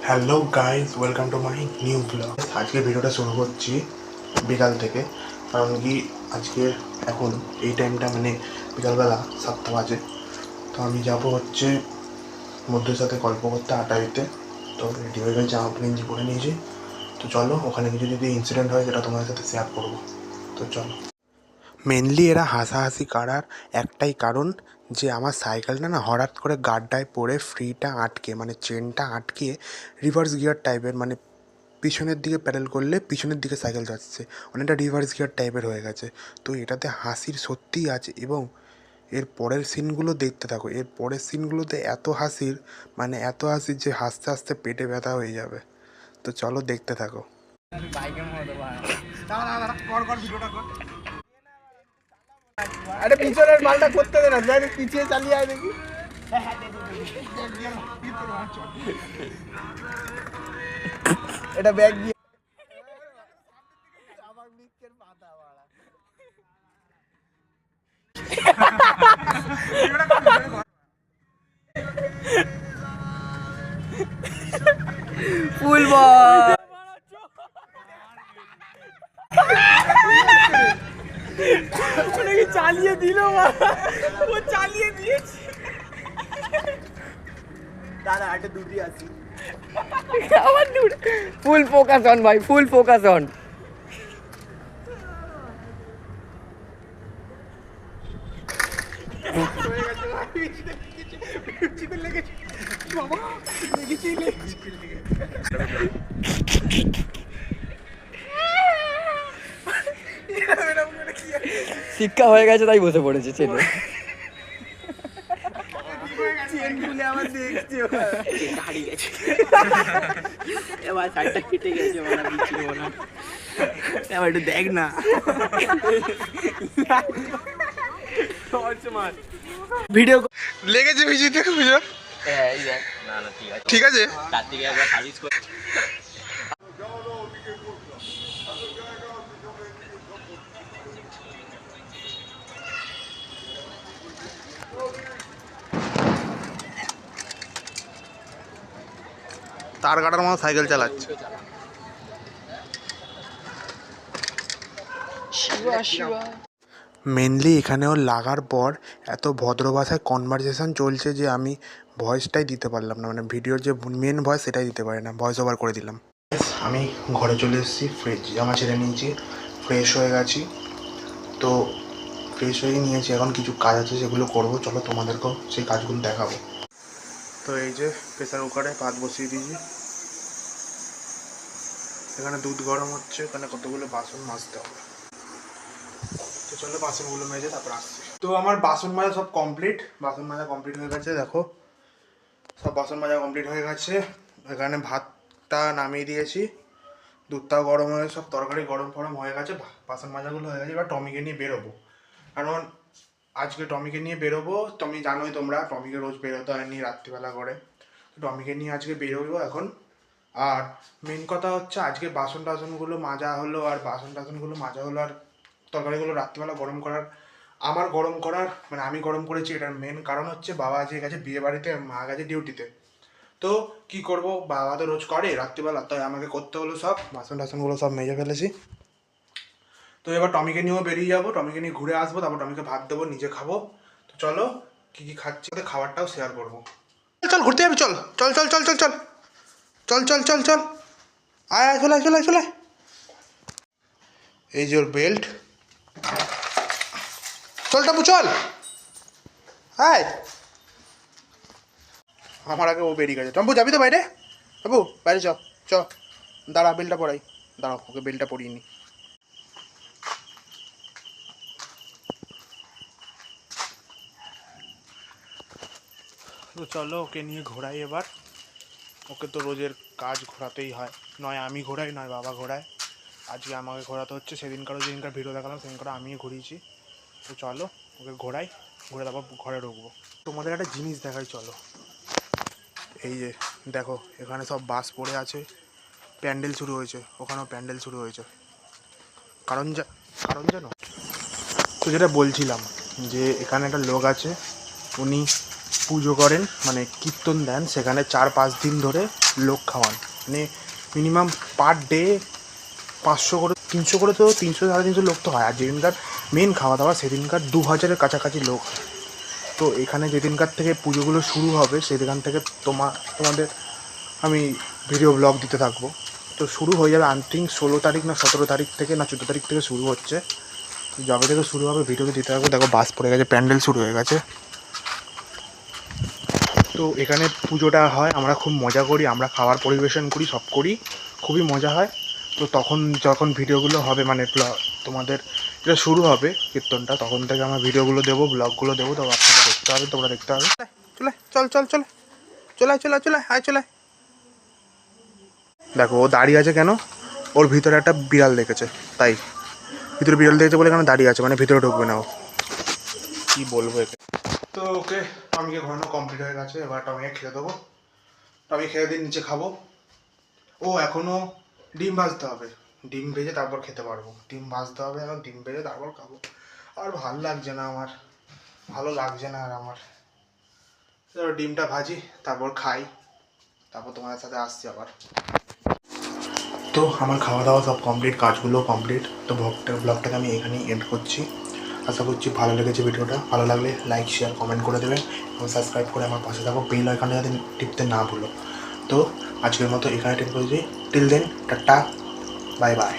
Hello guys, welcome to my new blog. আজকে ভিডিওটা শুরু করছি বিকাল থেকে, কারণ কি আজকে এখন এই টাইমটা মানে বিকালবেলা 7টা বাজে। তো আমি যাবো হচ্ছে মধ্যের সাথে গল্প করতে আড্ডা দিতে। তো রেডি হয়ে গেছে, জামা গেঞ্জি পরে নিয়েছি। তো চলো, ওখানে কিছু যদি ইনসিডেন্ট হয় সেটা তোমাদের সাথে শেয়ার করবো। তো চলো। মেনলি এরা হাসাহাসি করার একটাই কারণ যে আমার সাইকেলটা না হঠাৎ করে গাড্ডায় পড়ে ফ্রিটা আটকে মানে চেনটা আটকে রিভার্স গিয়ার টাইপের, মানে পিছনের দিকে প্যাডেল করলে পিছনের দিকে সাইকেল যাচ্ছে, অনেকটা রিভার্স গিয়ার টাইপের হয়ে গেছে। তো এটাতে হাসির সত্যিই আছে, এবং এর পরের সিনগুলো দেখতে থাকো। এর পরের সিনগুলোতে এত হাসির, মানে এত হাসির যে হাসতে হাসতে পেটে ব্যথা হয়ে যাবে। তো চলো দেখতে থাকো। আরে পিছনের মালটা করতে দে না, পিছিয়ে চালিয়ে আয় দেখি। এটা ব্যাগ দিয়ে আমার মিক্সের পাতা বাড়া। ফুল বল ওটাকে চালিয়ে দিল, ও চালিয়ে দিয়েছে। দাদা হাটে দুটি আছি, আমার ফুল ফোকাস অন ভাই, ফুল ফোকাস অন। শিক্ষা হয়ে গেছে তাই বসে পড়েছে ছেলে। আমার দেখছি হারিয়ে গেছে, এবার সাইডটা কেটে গেছে, এবার একটু দেখ না। ভিডিও লেগেছে ভিজিতে বুঝো। ঠিক আছে। তার কাটার মতো সাইকেল চালাচ্ছে। মেনলি এখানেও লাগার পর এত ভদ্র ভাষায় কনভারসেশন চলছে যে আমি ভয়েসটাই দিতে পারলাম না, মানে ভিডিওর যে মেন ভয়েস সেটাই দিতে পারি না, ভয়েস ওভার করে দিলাম। আমি ঘরে চলে এসেছি, ফ্রেশ জামা ছেড়ে নিয়েছি, ফ্রেশ হয়ে গেছি। তো ফ্রেশ হয়ে নিয়েছি, এখন কিছু কাজ আছে সেগুলো করবো। চলো তোমাদেরকেও সেই কাজগুলো দেখাবো। তো এই যে প্রেসার কুকারে ভাত বসিয়ে দিয়েছি, এখানে দুধ গরম হচ্ছে, এখানে কতগুলো বাসন মাজতে হবে। তো চলো বাসনগুলো মেজে তারপর আসছি। তো আমার বাসন মাজা সব কমপ্লিট, বাসন মাজা কমপ্লিট হয়ে গেছে। দেখো সব বাসন মাজা কমপ্লিট হয়ে গেছে। এখানে ভাতটা নামিয়ে দিয়েছি, দুধটাও গরম হয়ে, সব তরকারি গরম ফরম হয়ে গেছে, বাসন মাজাগুলো হয়ে গেছে। এবার টমিকে নিয়ে বেরোবো, কারণ আজকে টমিকে নিয়ে বেরোবো। তুমি জানোই, তোমরা টমিকে রোজ বেরোতে হয়নি রাত্রিবেলা করে, তো টমিকে নিয়ে আজকে বেরোবো এখন। আর মেন কথা হচ্ছে আজকে বাসন টাসনগুলো মাজা হলো, আর তরকারিগুলো রাত্রিবেলা গরম করার, আমার গরম করার মানে আমি গরম করেছি। এটার মেন কারণ হচ্ছে বাবা আজকে গেছে বিয়ে বাড়িতে, মা গেছে ডিউটিতে। তো কি করব, বাবা তো রোজ করে রাত্রিবেলা, তাই আমাকে করতে হলো। সব বাসন টাসনগুলো সব মেজে ফেলেছি। তো এবার টমিকে নিয়েও বেরিয়ে যাবো, টমিকে নিয়ে ঘুরে আসবো, তারপর টমিকে ভাত দেবো, নিজে খাবো। তো চলো কী কী খাচ্ছি ওদের খাবারটাও শেয়ার করবো। চল ঘুরতে যাবি, চল চল চল চল চল চল চল চল চল চল আয় আয়, চলে চলে চলে। এই যে ওর বেল্ট, চল টাপু চল, আয়। আমার আগে ও বেরিয়ে গেছে। টম্পু যাবি তো বাইরে? টাপু বাইরে চ, চ দাঁড়া, বেলটা পরাই, দাঁড়াও ওকে বেলটা পরিয়ে নি। তো চলো ওকে নিয়ে ঘোরাই এবার। ওকে তো রোজের কাজ ঘোরাতেই হয়, নয় আমি ঘোরাই নয় বাবা ঘোরায়। আজকে আমাকে ঘোরাতে হচ্ছে, যেদিনকার ভিডিও দেখালাম সেদিনকার আমিই ঘুরিয়েছি। তো চলো ওকে ঘোরাই, ঘুরে তারপর ঘরে ঢুকবো। তোমাদের একটা জিনিস দেখাই চলো। এই যে দেখো, এখানে সব বাস পড়ে আছে, প্যান্ডেল শুরু হয়েছে, ওখানেও প্যান্ডেল শুরু হয়েছে। কারণ জানো তো, যেটা বলছিলাম যে এখানে একটা লোক আছে, উনি পুজো করেন মানে কীর্তন দেন, সেখানে 4-5 দিন ধরে লোক খাওয়ান, মানে মিনিমাম পার ডে 500 করে 300 করে, তো 300-350 লোক তো হয়। আর যেদিনকার মেন খাওয়া দাওয়া সেদিনকার 2000-এর কাছাকাছি লোক হয়। তো এখানে যেদিনকার থেকে পুজোগুলো শুরু হবে সেদিন থেকে তোমাদের আমি ভিডিও ব্লগ দিতে থাকবো। তো শুরু হয়ে যাবে আই থিঙ্ক 16 তারিখ না 17 তারিখ থেকে না 14 তারিখ থেকে শুরু হচ্ছে। যবে থেকে শুরু হবে ভিডিও দিতে থাকবো। দেখো বাস পড়ে গেছে, প্যান্ডেল শুরু হয়ে গেছে। তো এখানে পুজোটা হয়, আমরা খুব মজা করি, আমরা খাবার পরিবেশন করি, সব করি, খুবই মজা হয়। তো তখন যখন ভিডিওগুলো হবে মানে তোমাদের এটা শুরু হবে কীর্তনটা, তখন থেকে আমার ভিডিওগুলো দেবো, ব্লগগুলো দেবো, তো আপনারা দেখতে হবে, তোমরা দেখতে হবে। চলে চল চল চলে চলে চলে চলে আয় চলে। দেখো ও দাঁড়িয়ে আছে কেন, ওর ভিতরে একটা বিড়াল দেখেছে, তাই ভিতরে বিড়াল দেখেছে বলে এখানে দাঁড়িয়ে আছে, মানে ভিতরে ঢুকবে না ও। কী বলবো একে। তো ওকে টমিকে ঘোরানো কমপ্লিট হয়ে গেছে, এবার টমিকে খেয়ে দেবো। টমি খেয়ে দিয়ে নিচে খাবো। ও এখনও ডিম ভাজতে হবে, ডিম ভেজে তারপর খেতে পারবো। ডিম ভাজতে হবে এখন, ডিম ভেজে তারপর খাবো। আর ভালো লাগছে না আমার, ভালো লাগছে না আর আমার। ডিমটা ভাজি তারপর খাই, তারপর তোমাদের সাথে আসছি আবার। তো আমার খাওয়া দাওয়া সব কমপ্লিট, কাজগুলো কমপ্লিট। তো ব্লগটাকে আমি এখানেই এন্ড করছি। আশা করছি ভালো লেগেছে ভিডিওটা। ভালো লাগলে লাইক শেয়ার কমেন্ট করে দেবেন এবং সাবস্ক্রাইব করে আমার পাশে থাকো, বেল আইকনটা যাতে টিপতে না ভুলো। তো আজকের মতো এখানে টিপ করেছি। Till then tata, bye by.